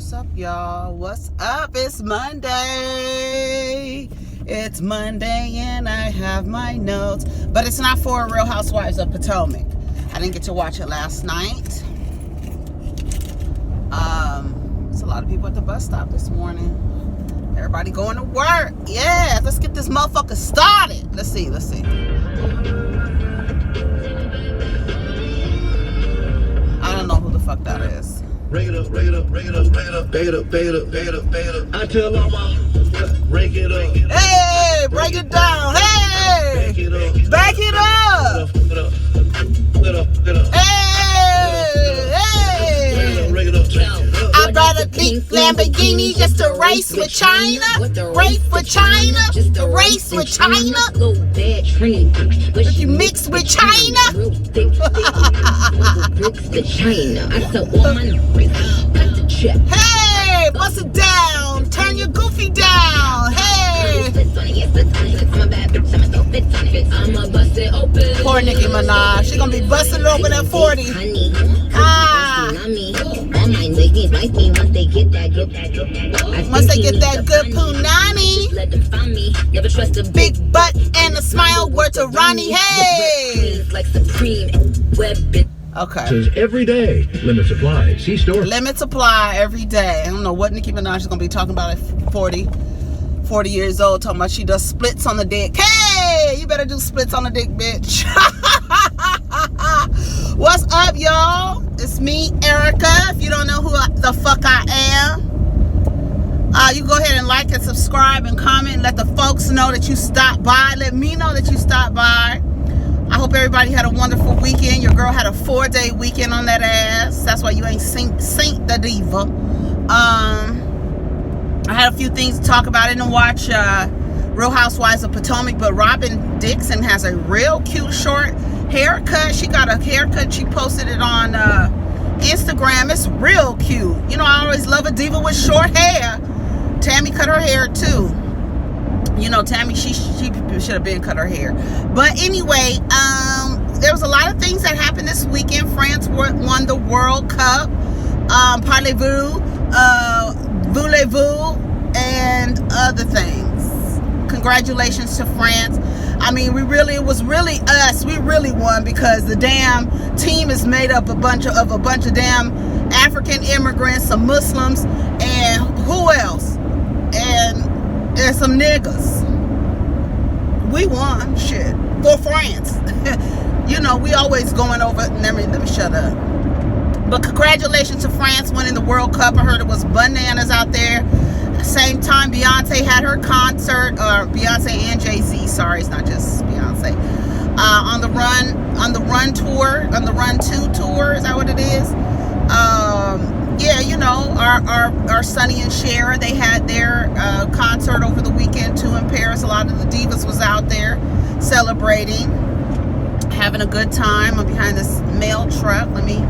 What's up, y'all? What's up? It's Monday. It's Monday and I have my notes. But it's not for Real Housewives of Potomac. I didn't get to watch it last night. There's a lot of people at the bus stop this morning. Everybody going to work. Yeah, let's get this motherfucker started. Let's see. I don't know who the fuck that is. Break it up. I tell all my break it up. Hey, break it down. Hey, back it up. Hey. I brought a big Lamborghini just to race with China. Race with China. Race with China. If you mix with China. Hey, bust it down. Turn your goofy down. Hey. Poor Nicki Minaj. She gonna be busting it open at 40. Once they get that good punani. Big butt and a smile. Word to Ronnie. Hey. Okay. Every day, limit supply. See store. Limit supply every day. I don't know what Nicki Minaj is gonna be talking about at 40 years old. Talking about she does splits on the dick. Hey, you better do splits on the dick, bitch. What's up, y'all? It's me, Erica. If you don't know who the fuck I am, you go ahead and like and subscribe and comment and let the folks know that you stopped by. Let me know that you stopped by. I hope everybody had a wonderful weekend. Your girl had a 4-day weekend on that ass. That's why you ain't Saint the Diva. I had a few things to talk about. I didn't watch Real Housewives of Potomac, but Robin Dixon has a real cute short haircut. She got a haircut. She posted it on Instagram. It's real cute. You know, I always love a diva with short hair. Tammy cut her hair too. You know, Tammy, she should have been cut her hair. But anyway, there was a lot of things that happened this weekend. France won the World Cup. Parlez-vous, voulez-vous, and other things. Congratulations to France. I mean, it was really us. We really won because the damn team is made up of a bunch of damn African immigrants, some Muslims, and who else? And some niggas. We won, shit, for France. You know, we always going over. Let me shut up. But congratulations to France winning the World Cup. I heard it was bananas out there. Same time Beyonce had her concert, or Beyonce and Jay-Z. Sorry, it's not just Beyonce. On the Run tour, on the Run 2 tour. Is that what it is? Yeah, you know, our Sonny and Cher, they had their concert over the weekend too in Paris. A lot of the divas was out there celebrating, having a good time. I'm behind this mail truck. Let me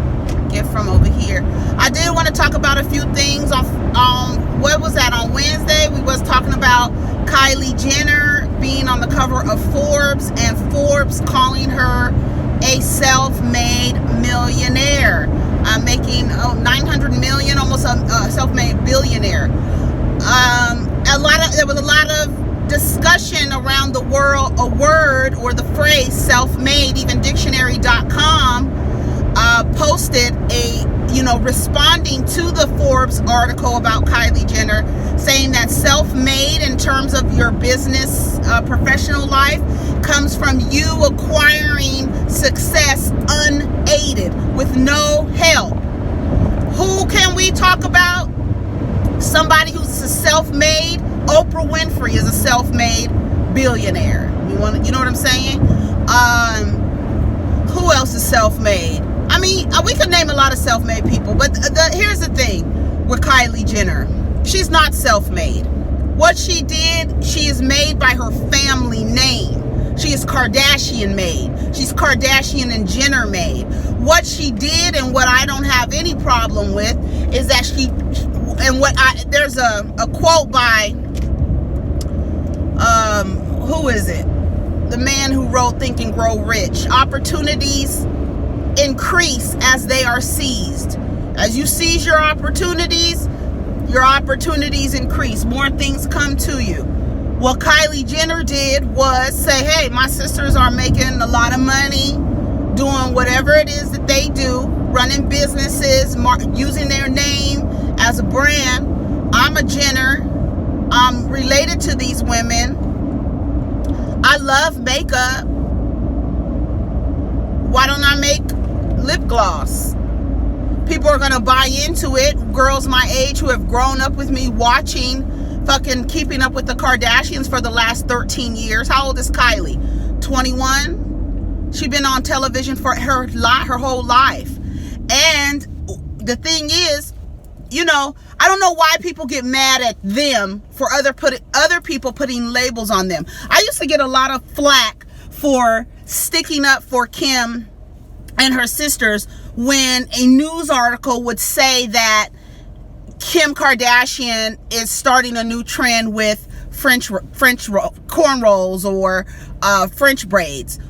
get from over here. I did want to talk about a few things on what was that, on Wednesday? We was talking about Kylie Jenner being on the cover of Forbes, and Forbes calling her a self-made millionaire. Making $900 million, almost a self-made billionaire. There was a lot of discussion around the world. A word or the phrase self-made. Even dictionary.com posted responding to the Forbes article about Kylie Jenner, saying that self-made in terms of your business, professional life, comes from you acquiring success unaided with no help. Who can we talk about? Somebody who's a self-made. Oprah Winfrey is a self-made billionaire. You know what I'm saying? Who else is self-made? I mean, we could name a lot of self-made people, but here's the thing with Kylie Jenner. She's not self-made. What she did, she is made by her family name. She is Kardashian made. She's Kardashian and Jenner made. What she did, and what I don't have any problem with, is that there's a quote by, who is it? The man who wrote Think and Grow Rich. Opportunities increase as they are seized. As you seize your opportunities, Your opportunities increase. More things come to you. What Kylie Jenner did was say, hey, my sisters are making a lot of money doing whatever it is that they do, running businesses, using their name as a brand. I'm a Jenner. I'm related to these women. I love makeup. Why don't I make lip gloss? People are going to buy into it. Girls my age who have grown up with me watching fucking Keeping Up with the Kardashians for the last 13 years. How old is Kylie? 21? She's been on television for her whole life. And the thing is, you know, I don't know why people get mad at them for other people putting labels on them. I used to get a lot of flack for sticking up for Kim and her sisters when a news article would say that Kim Kardashian is starting a new trend with French cornrows or French braids,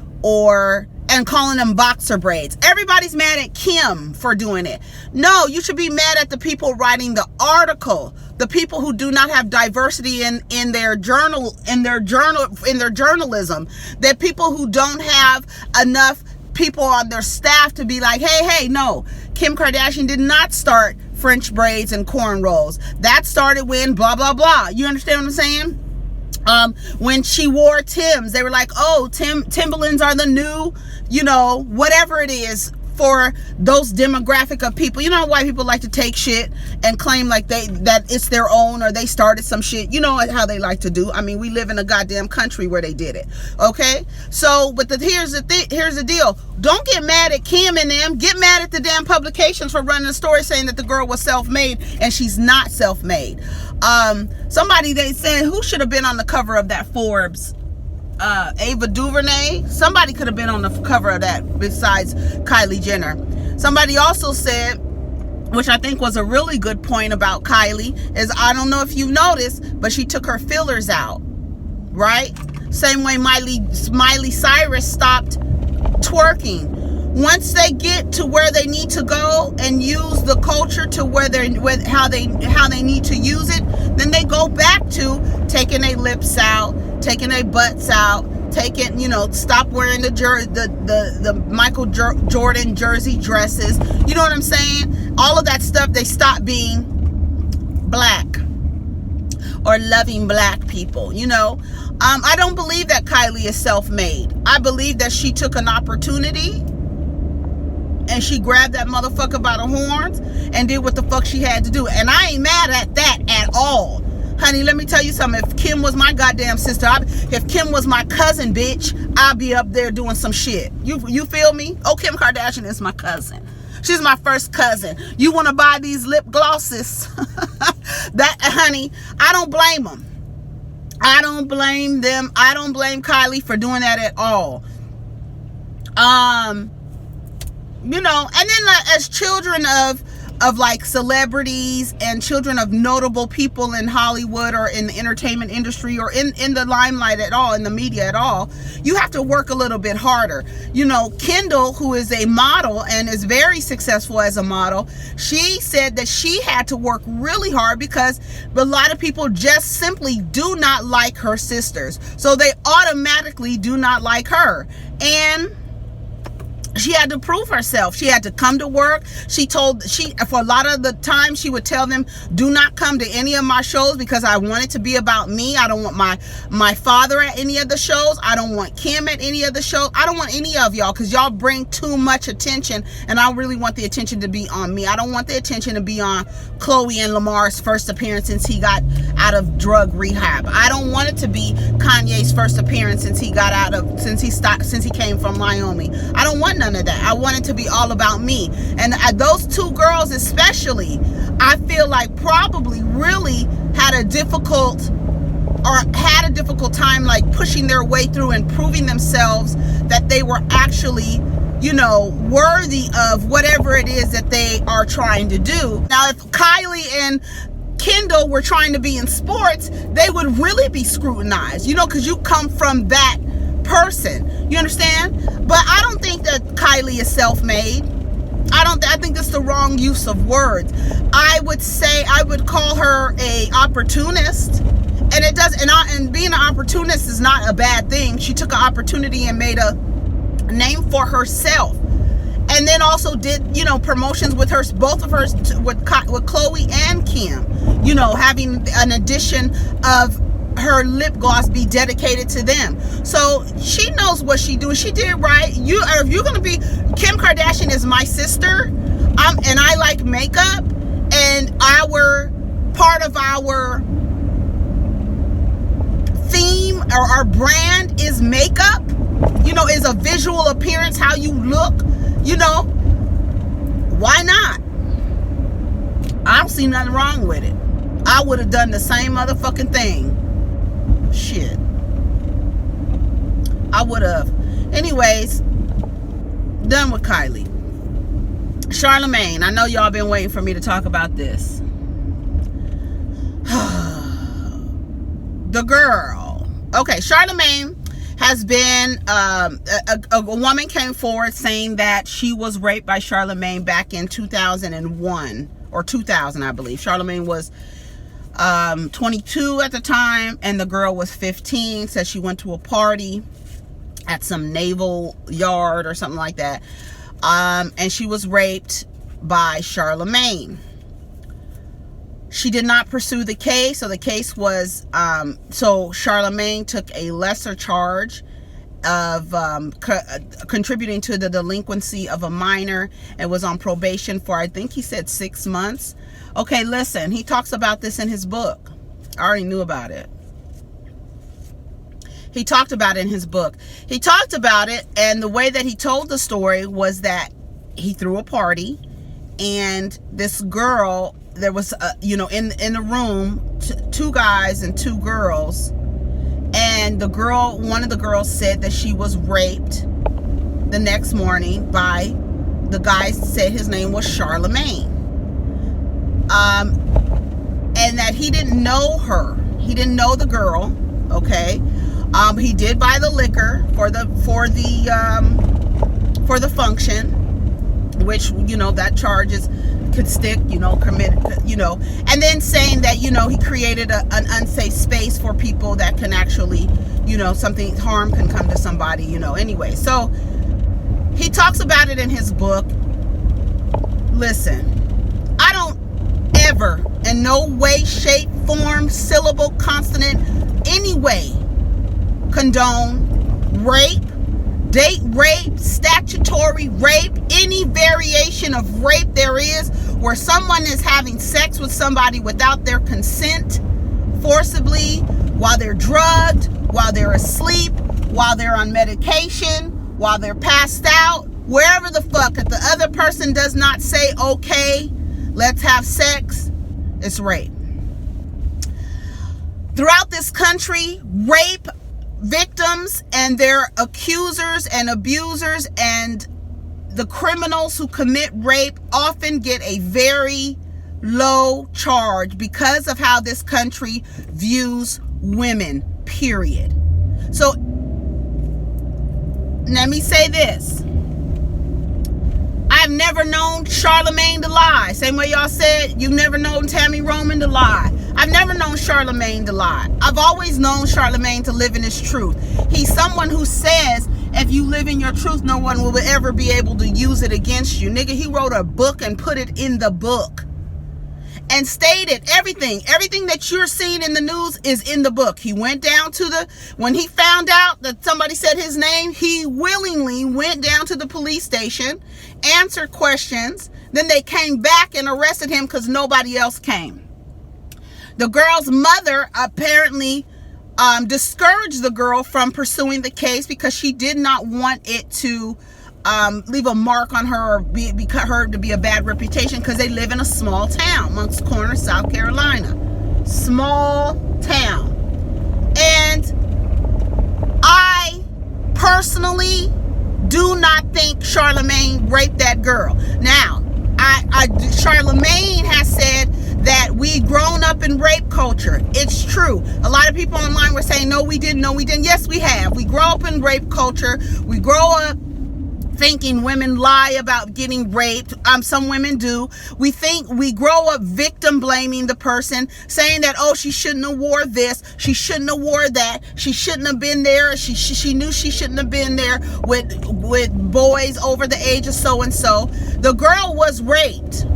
and calling them boxer braids. Everybody's mad at Kim for doing it. No, you should be mad at the people writing the article, the people who do not have diversity in their journalism, the people who don't have enough people on their staff to be like, hey, no, Kim Kardashian did not start French braids and cornrows. That started when blah, blah, blah. You understand what I'm saying? When she wore Timbs, they were like, oh, Timberlands are the new, you know, whatever it is for those demographic of people. You know why people like to take shit and claim like that it's their own or they started some shit. You know how they like to do. I mean, we live in a goddamn country where they did it. Okay? So, but here's the deal. Don't get mad at Kim and them. Get mad at the damn publications for running a story saying that the girl was self-made, and she's not self-made. Somebody, they said, who should have been on the cover of that Forbes? Ava DuVernay. Somebody could have been on the cover of that besides Kylie Jenner. Somebody also said, which I think was a really good point about Kylie, is I don't know if you've noticed, but she took her fillers out, right? Same way Miley Cyrus stopped twerking. Once they get to where they need to go and use the culture to how they need to use it, then they go back to taking their lips out, taking their butts out, stop wearing the Michael Jordan jersey dresses. You know what I'm saying? All of that stuff, they stop being black or loving black people, you know? I don't believe that Kylie is self-made. I believe that she took an opportunity and she grabbed that motherfucker by the horns and did what the fuck she had to do. And I ain't mad at that at all. Honey, let me tell you something. If Kim was my goddamn sister, if Kim was my cousin, bitch, I'd be up there doing some shit. You feel me? Oh, Kim Kardashian is my cousin. She's my first cousin. You want to buy these lip glosses? Honey, I don't blame them. I don't blame them. I don't blame Kylie for doing that at all. You know, and then as children of like celebrities and children of notable people in Hollywood or in the entertainment industry or in the limelight at all, in the media at all, you have to work a little bit harder. You know, Kendall, who is a model and is very successful as a model, she said that she had to work really hard because a lot of people just simply do not like her sisters. So they automatically do not like her. And she had to prove herself. She had to come to work. For a lot of the time, she would tell them, do not come to any of my shows because I want it to be about me. I don't want my father at any of the shows. I don't want Kim at any of the shows. I don't want any of y'all because y'all bring too much attention, and I really want the attention to be on me. I don't want the attention to be on Chloe and Lamar's first appearance since he got out of drug rehab. I don't want it to be Kanye's first appearance since he came from Wyoming. I don't want none of that. I want it to be all about me. And those two girls especially, I feel like probably really had a difficult time like pushing their way through and proving themselves that they were actually, you know, worthy of whatever it is that they are trying to do. Now, if Kylie and Kendall were trying to be in sports, they would really be scrutinized, you know, because you come from that person. You understand? But I don't think that Kylie is self-made. I think that's the wrong use of words. I would call her a opportunist. And it does, and being an opportunist is not a bad thing. She took an opportunity and made a name for herself. And then also did, promotions with her, both of her, with Chloe and Kim, having an edition of her lip gloss be dedicated to them. So she knows what she's doing. She did right. If you're going to be, Kim Kardashian is my sister, and I like makeup, and part of our theme or our brand is makeup, is a visual appearance, how you look, why not? I don't see nothing wrong with it. I would have done the same motherfucking thing. Shit. I would have. Anyways, done with Kylie. Charlamagne, I know y'all been waiting for me to talk about this. The girl. Okay, Charlamagne has been, a woman came forward saying that she was raped by Charlamagne back in 2001 or 2000, I believe. Charlamagne was 22 at the time, and the girl was 15. Said she went to a party at some naval yard or something like that, and she was raped by Charlamagne. She did not pursue the case, so the case was, so Charlamagne took a lesser charge of contributing to the delinquency of a minor, and was on probation for, I think he said 6 months. Okay, listen, he talks about this in his book. I already knew about it. He talked about it in his book. He talked about it, and the way that he told the story was that he threw a party, and this girl, there was, in the room, two guys and two girls, and one of the girls said that she was raped the next morning by, the guy said his name was Charlamagne, and that he didn't know her. He didn't know the girl. Okay, he did buy the liquor for the function, which that charge could stick, committed, and then saying that, he created an unsafe space for people that can actually, something, harm can come to somebody, anyway. So he talks about it in his book. Listen, I don't ever, in no way, shape, form, syllable, consonant, any way, condone rape, date rape, statutory rape, any variation of rape there is, where someone is having sex with somebody without their consent, forcibly, while they're drugged, while they're asleep, while they're on medication, while they're passed out, wherever the fuck, if the other person does not say, okay, let's have sex, it's rape. Throughout this country, rape victims and their accusers and abusers and the criminals who commit rape often get a very low charge because of how this country views women, period. So let me say this. I've never known Charlamagne to lie. Same way y'all said you've never known Tammy Roman to lie. I've never known Charlamagne to lie. I've always known Charlamagne to live in his truth. He's someone who says, if you live in your truth, no one will ever be able to use it against you. Nigga, he wrote a book and put it in the book. And stated everything that you're seeing in the news is in the book. He went down to when he found out that somebody said his name, he willingly went down to the police station, answered questions. Then they came back and arrested him because nobody else came. The girl's mother apparently discouraged the girl from pursuing the case because she did not want it to leave a mark on her or because her to be a bad reputation, because they live in a small town, Moncks Corner, South Carolina. Small town. And I personally do not think Charlamagne raped that girl. Now, Charlamagne has said that we've grown up in rape culture. It's true. A lot of people online were saying, no, we didn't. No, we didn't. Yes, we have. We grow up in rape culture. We grow up thinking women lie about getting raped. Some women do. We grow up victim blaming the person, saying that, oh, she shouldn't have wore this, she shouldn't have wore that, she shouldn't have been there, she knew she shouldn't have been there with boys over the age of so and so. The girl was raped.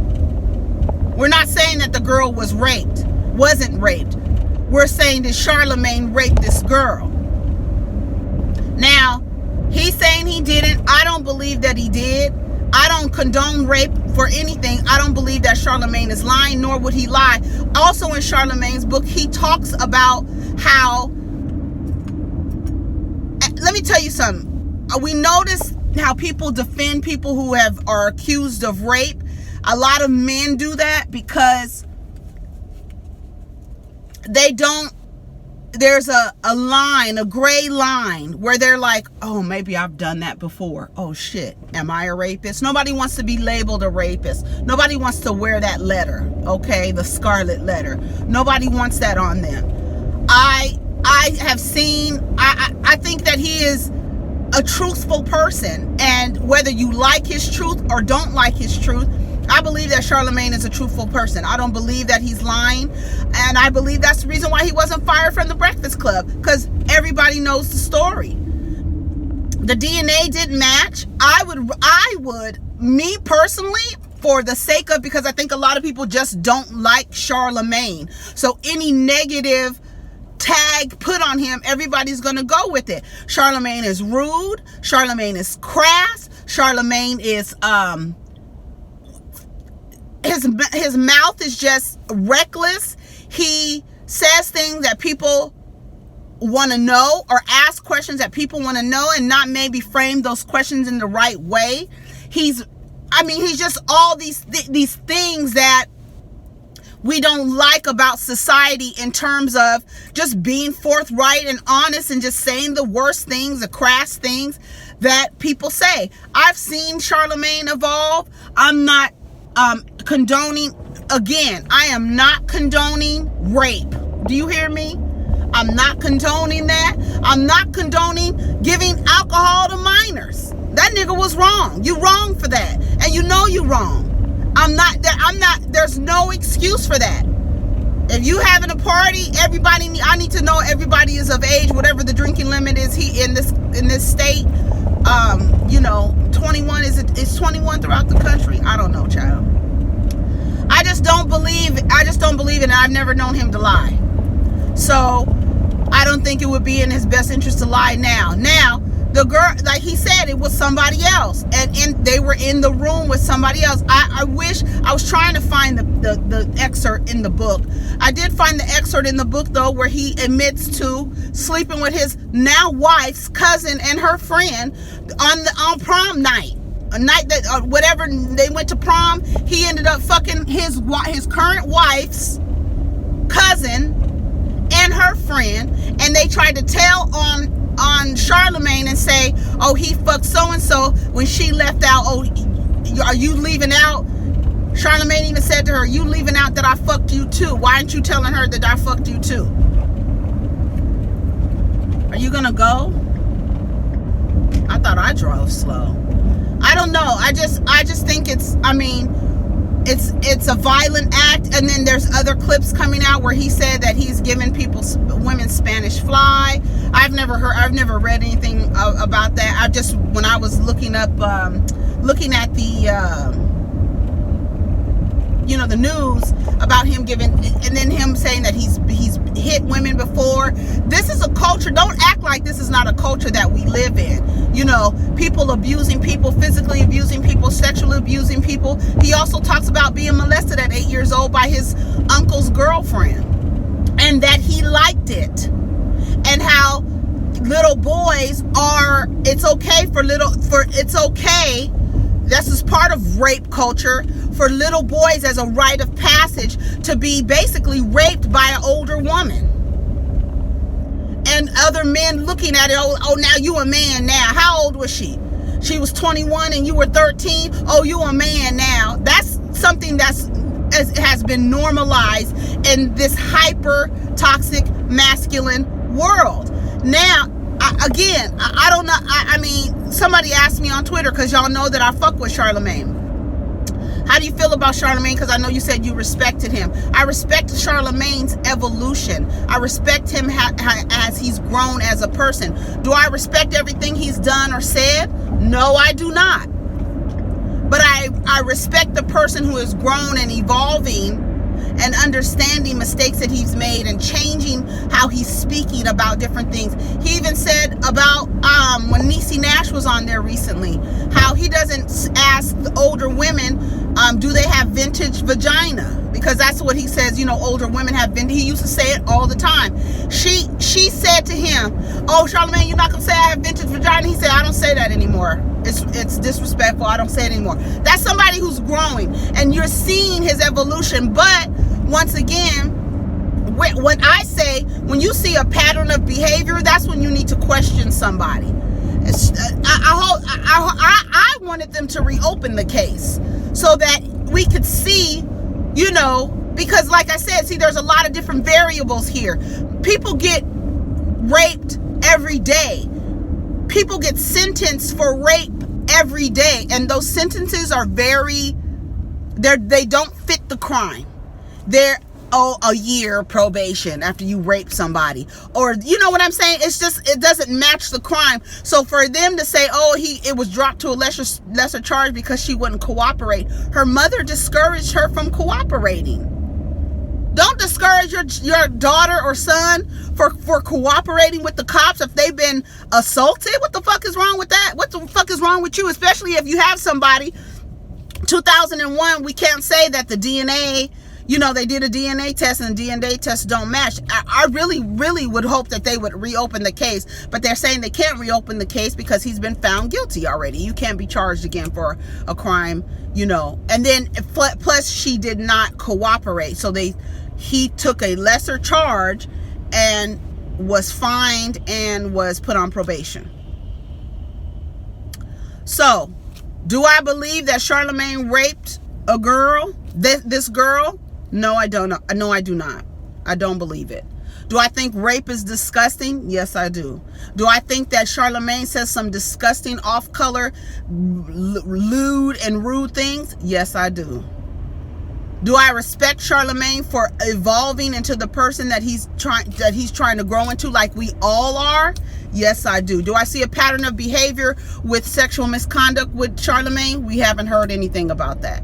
We're not saying that the girl wasn't raped. We're saying that Charlamagne raped this girl. Now, he's saying he didn't. I don't believe that he did. I don't condone rape for anything. I don't believe that Charlamagne is lying, nor would he lie. Also in Charlamagne's book, he talks about how, let me tell you something. We notice how people defend people who are accused of rape. A lot of men do that because they don't, there's a line, a gray line, where they're like, oh, maybe I've done that before. Oh shit, am I a rapist? Nobody wants to be labeled a rapist. Nobody wants to wear that letter, okay, the scarlet letter. Nobody wants that on them. I have seen, I think that he is a truthful person, and whether you like his truth or don't like his truth, I believe that Charlamagne is a truthful person. I don't believe that he's lying. And I believe that's the reason why he wasn't fired from the Breakfast Club, because everybody knows the story. The DNA didn't match. I would, me personally, for the sake of, because I think a lot of people just don't like Charlamagne. So any negative tag put on him, everybody's going to go with it. Charlamagne is rude. Charlamagne is crass. Charlamagne is, his mouth is just reckless. He says things that people want to know, or ask questions that people want to know, and not maybe frame those questions in the right way. He's just all these things that we don't like about society, in terms of just being forthright and honest and just saying the worst things, the crass things that people say. I've seen Charlamagne evolve. I'm not condoning, again, I am not condoning rape. Do you hear me? I'm not condoning that. I'm not condoning giving alcohol to minors. That nigga was wrong. You wrong for that. And you know you wrong. There's no excuse for that. If you having a party, I need to know everybody is of age, whatever the drinking limit is in this state. 21 is 21 throughout the country. I don't know, child. I just don't believe it, and I've never known him to lie. So I don't think it would be in his best interest to lie now. Now, the girl, like he said, it was somebody else, and they were in the room with somebody else. I wish, I was trying to find the excerpt in the book. I did find the excerpt in the book, though, where he admits to sleeping with his now wife's cousin and her friend on prom night. A night that whatever they went to prom, he ended up fucking his current wife's cousin and her friend, and they tried to tell on Charlamagne and say, oh, he fucked so and so when she left out. Oh, are you leaving out? Charlamagne even said to her, you leaving out that I fucked you too? Why aren't you telling her that I fucked you too? Are you gonna go? I thought I drove slow. I don't know. I just think it's a violent act. And then there's other clips coming out where he said that he's giving women Spanish fly. I've never read anything about that. When I was looking at the news about him giving, and then him saying that he's hit women before. This is a culture. Don't act like this is not a culture that we live in. People abusing people, physically abusing people, sexually abusing people. He also talks about being molested at 8 years old by his uncle's girlfriend, and that he liked it, and how little boys are, it's okay. This is part of rape culture, for little boys as a rite of passage to be basically raped by an older woman. And other men looking at it, oh, now you a man now. How old was she? She was 21 and you were 13. Oh, you a man now. That's something has been normalized in this hyper toxic masculine world. Now, I don't know. I mean, somebody asked me on Twitter, because y'all know that I fuck with Charlamagne. How do you feel about Charlamagne? Because I know you said you respected him. I respect Charlamagne's evolution. I respect him as he's grown as a person. Do I respect everything he's done or said? No, I do not. But I respect the person who has grown and evolving and understanding mistakes that he's made and changing how he's speaking about different things. He even said about when Niecy Nash was on there recently, how he doesn't ask the older women, do they have vintage vagina? Because that's what he says, older women have vintage. He used to say it all the time. She said to him, oh, Charlamagne, you're not going to say I have vintage vagina? He said, I don't say that anymore. It's disrespectful. I don't say it anymore. That's somebody who's growing, and you're seeing his evolution. But once again, what I say, when you see a pattern of behavior, that's when you need to question somebody. I wanted them to reopen the case so that we could see, because like I said, see, there's a lot of different variables here. People get raped every day. People get sentenced for rape every day, and those sentences are they don't fit the crime. They're a year probation after you rape somebody, or you know what I'm saying? It's just, it doesn't match the crime. So for them to say, it was dropped to a lesser charge because she wouldn't cooperate, her mother discouraged her from cooperating. Don't discourage your daughter or son for cooperating with the cops if they've been assaulted. What the fuck is wrong with that? What the fuck is wrong with you? Especially if you have somebody, 2001, we can't say that the DNA, they did a DNA test and DNA tests don't match. I really, really would hope that they would reopen the case, but they're saying they can't reopen the case because he's been found guilty already. You can't be charged again for a crime, and then plus she did not cooperate. So he took a lesser charge and was fined and was put on probation. So, do I believe that Charlamagne raped a girl? This girl? No, I don't. No, I do not. I don't believe it. Do I think rape is disgusting? Yes, I do. Do I think that Charlamagne says some disgusting, off-color, lewd and rude things? Yes, I do. Do I respect Charlamagne for evolving into the person that he's trying to grow into, like we all are? Yes, I do. Do I see a pattern of behavior with sexual misconduct with Charlamagne? We haven't heard anything about that.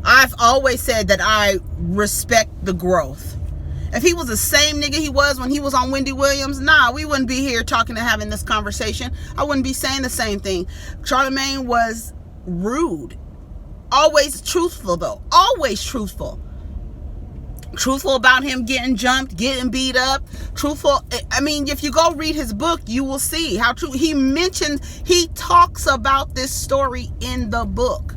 I've always said that I respect the growth. If he was the same nigga he was when he was on Wendy Williams, we wouldn't be here talking and having this conversation. I wouldn't be saying the same thing. Charlamagne was rude. Always truthful, though. Always truthful. Truthful about him getting jumped, getting beat up. Truthful. I mean, if you go read his book, you will see how true. He talks about this story in the book.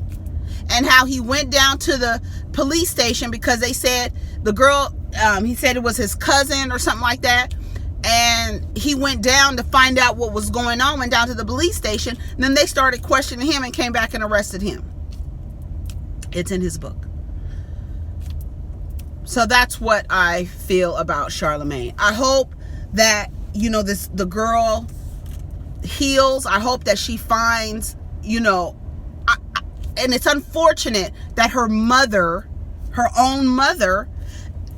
And how he went down to the police station because they said the girl, he said it was his cousin or something like that. And he went down to find out what was going on, went down to the police station. And then they started questioning him and came back and arrested him. It's in his book. So that's what I feel about Charlamagne. I hope that, the girl heals. I hope that she finds, and it's unfortunate that her own mother,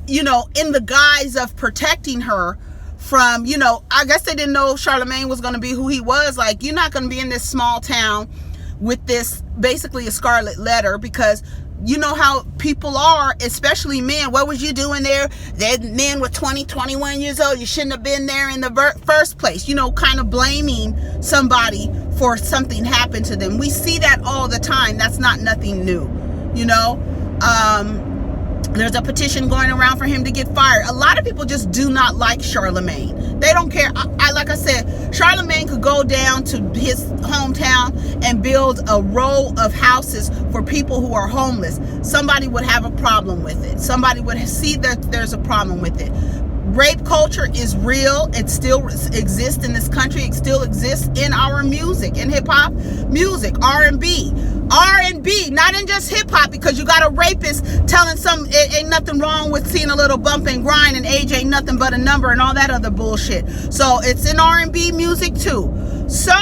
in the guise of protecting her from, I guess they didn't know Charlamagne was going to be who he was. Like, you're not going to be in this small town with this, basically a scarlet letter, because you know how people are, especially men. What was you doing there? Men were 20, 21 years old. You shouldn't have been there in the first place. Kind of blaming somebody for something happened to them. We see that all the time. That's not nothing new. There's a petition going around for him to get fired. A lot of people just do not like Charlamagne. They don't care. Like I said, Charlamagne could go down to his hometown and build a row of houses for people who are homeless. Somebody would have a problem with it. Somebody would see that there's a problem with it. Rape culture is real. It still exists in this country. It still exists in our music, in hip-hop music, R&B, not in just hip-hop, because you got a rapist telling some it ain't nothing wrong with seeing a little bump and grind, and age ain't nothing but a number, and all that other bullshit. So it's in R&B music too. So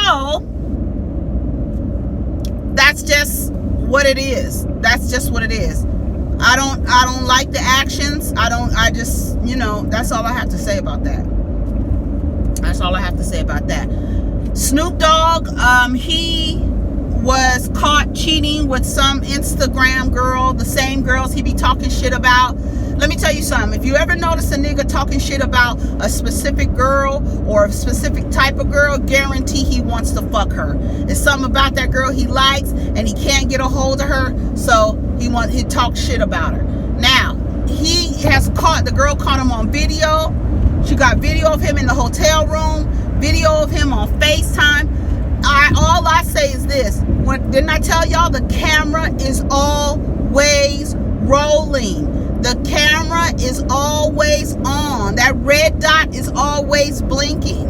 that's just what it is. That's just what it is. I don't like the actions. I just, you know, that's all I have to say about that. That's all I have to say about that. Snoop Dogg, he was caught cheating with some Instagram girl, the same girls he be talking shit about. Let me tell you something. If you ever notice a nigga talking shit about a specific girl or a specific type of girl, guarantee he wants to fuck her. It's something about that girl he likes, and he can't get a hold of her, so he talks shit about her. Now, the girl caught him on video. She got video of him in the hotel room, video of him on FaceTime. All I say is this. Didn't I tell y'all the camera is always rolling? The camera is always on. That red dot is always blinking.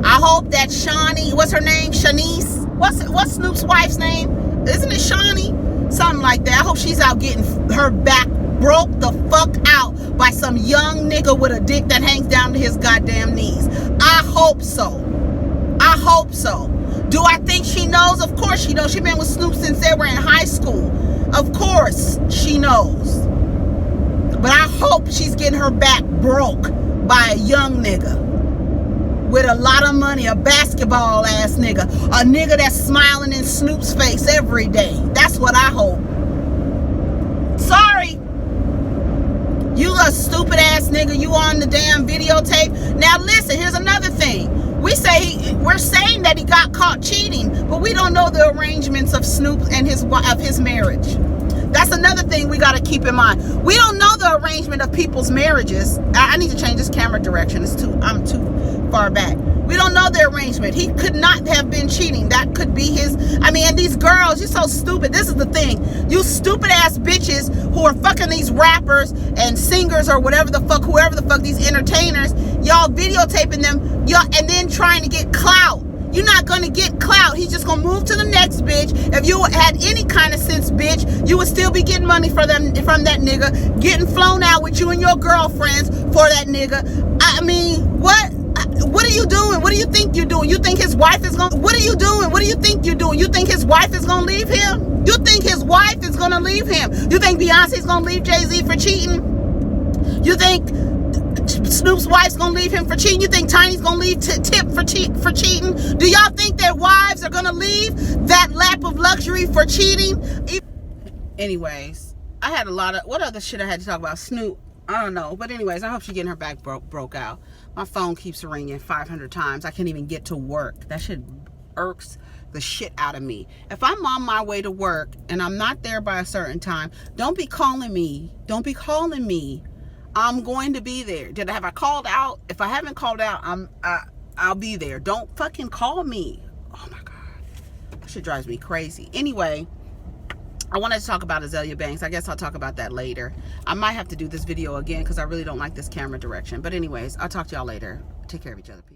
I hope that Shawnee, what's her name? Shanice? What's Snoop's wife's name? Isn't it Shawnee? Something like that. I hope she's out getting her back broke the fuck out by some young nigga with a dick that hangs down to his goddamn knees. I hope so. I hope so. Do I think she knows? Of course she knows. She's been with Snoop since they were in high school. Of course she knows. But I hope she's getting her back broke by a young nigga with a lot of money, a basketball ass nigga, a nigga that's smiling in Snoop's face every day. That's what I hope. Sorry. You a stupid ass nigga. You on the damn videotape. Now listen, here's another thing. We're saying that he got caught cheating, but we don't know the arrangements of Snoop and his marriage. That's another thing we got to keep in mind. We don't know the arrangement of people's marriages. I need to change this camera direction. I'm too far back. We don't know the arrangement. He could not have been cheating. That could be his. I mean, and these girls, you're so stupid. This is the thing. You stupid ass bitches who are fucking these rappers and singers or whatever the fuck, whoever the fuck, these entertainers, y'all videotaping them, and then trying to get clout. You're not gonna get clout. He's just gonna move to the next bitch. If you had any kind of sense, bitch, you would still be getting money from that nigga, getting flown out with you and your girlfriends for that nigga. I mean, what? What are you doing? What do you think you're doing? You think his wife is gonna... What are you doing? What do you think you're doing? You think his wife is gonna leave him? You think his wife is gonna leave him? You think Beyonce's gonna leave Jay-Z for cheating? You think Snoop's wife's gonna leave him for cheating? You think Tiny's gonna leave Tip for cheating? Do y'all think their wives are gonna leave that lap of luxury for cheating? Anyways, I had a lot of... What other shit I had to talk about? Snoop. I don't know. But anyways, I hope she's getting her back broke out. My phone keeps ringing 500 times. I can't even get to work. That shit irks the shit out of me. If I'm on my way to work and I'm not there by a certain time, don't be calling me. Don't be calling me. I'm going to be there. Have I called out? If I haven't called out, I'll be there. Don't fucking call me. Oh my God. That shit drives me crazy. Anyway, I wanted to talk about Azalea Banks. I guess I'll talk about that later. I might have to do this video again because I really don't like this camera direction. But anyways, I'll talk to y'all later. Take care of each other. Peace.